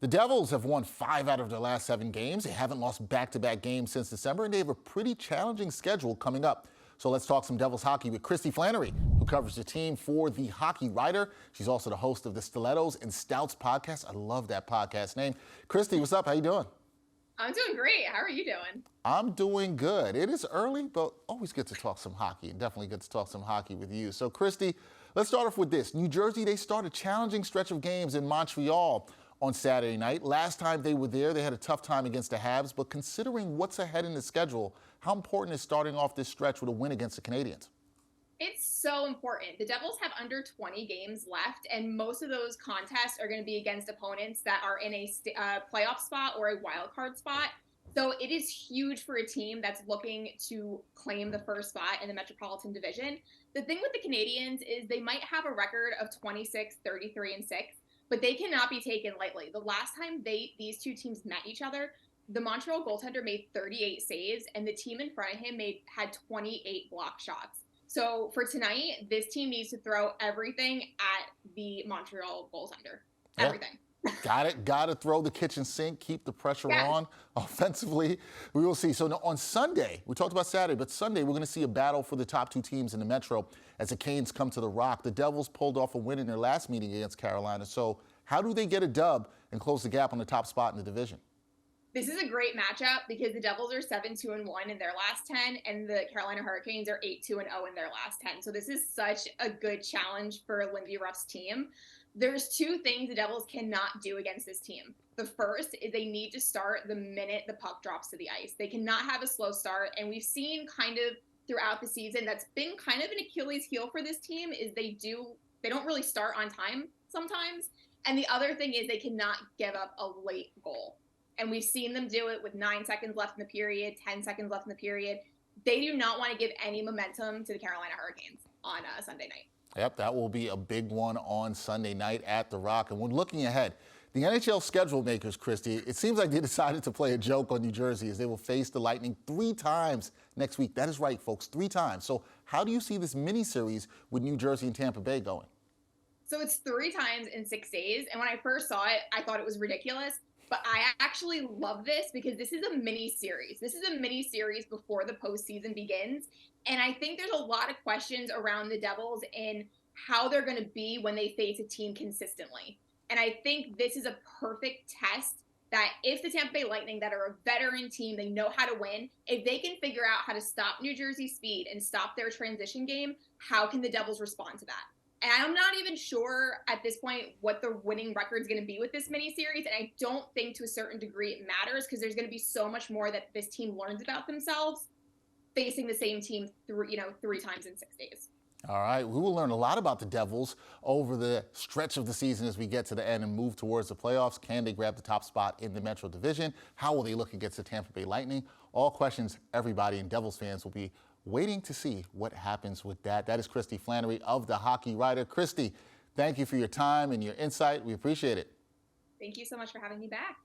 The Devils have won 5 out of their last 7 games. They haven't lost back-to-back games since December, and they have a pretty challenging schedule coming up. So let's talk some Devils hockey with Kristy Flannery, who covers the team for The Hockey Writer. She's also the host of the Stilettos and Stouts podcast. I love that podcast name. Kristy, what's up? How you doing? I'm doing great. How are you doing? I'm doing good. It is early, but always good to talk some hockey, and definitely good to talk some hockey with you. So, Kristy, let's start off with this. New Jersey, they start a challenging stretch of games in Montreal on Saturday night. Last time they were there, they had a tough time against the Habs, but considering what's ahead in the schedule, how important is starting off this stretch with a win against the Canadiens? It's so important. The Devils have under 20 games left, and most of those contests are going to be against opponents that are in a playoff spot or a wild card spot. So it is huge for a team that's looking to claim the first spot in the Metropolitan Division. The thing with the Canadiens is they might have a record of 26, 33, and 6, but they cannot be taken lightly. The last time these two teams met each other, the Montreal goaltender made 38 saves, and the team in front of him had 28 block shots. So for tonight, this team needs to throw everything at the Montreal goaltender. Everything. Got to throw the kitchen sink, keep the pressure on offensively. We will see. So on Sunday, we talked about Saturday, but Sunday we're going to see a battle for the top 2 teams in the Metro as the Canes come to the Rock. The Devils pulled off a win in their last meeting against Carolina. So how do they get a dub and close the gap on the top spot in the division? This is a great matchup because the Devils are 7-2-1 in their last 10, and the Carolina Hurricanes are 8-2-0 in their last 10. So this is such a good challenge for Lindy Ruff's team. There's 2 things the Devils cannot do against this team. The first is they need to start the minute the puck drops to the ice. They cannot have a slow start, and we've seen kind of throughout the season that's been kind of an Achilles heel for this team is they don't really start on time sometimes. And the other thing is they cannot give up a late goal. And we've seen them do it with 9 seconds left in the period, 10 seconds left in the period. They do not want to give any momentum to the Carolina Hurricanes on Sunday night. Yep, that will be a big one on Sunday night at the Rock. And when looking ahead, the NHL schedule makers, Kristy, it seems like they decided to play a joke on New Jersey as they will face the Lightning 3 times next week. That is right, folks, 3 times. So how do you see this mini-series with New Jersey and Tampa Bay going? So it's 3 times in 6 days. And when I first saw it, I thought it was ridiculous. But I actually love this because this is a mini-series. This is a mini-series before the postseason begins. And I think there's a lot of questions around the Devils and how they're going to be when they face a team consistently. And I think this is a perfect test that if the Tampa Bay Lightning, that are a veteran team, they know how to win, if they can figure out how to stop New Jersey's speed and stop their transition game, how can the Devils respond to that? And I'm not even sure at this point what the winning record is going to be with this mini-series. And I don't think to a certain degree it matters because there's going to be so much more that this team learns about themselves facing the same team 3 times in 6 days. All right, we will learn a lot about the Devils over the stretch of the season as we get to the end and move towards the playoffs. Can they grab the top spot in the Metro Division? How will they look against the Tampa Bay Lightning? All questions everybody and Devils fans will be waiting to see what happens with that. That is Kristy Flannery of The Hockey Writer. Kristy, thank you for your time and your insight. We appreciate it. Thank you so much for having me back.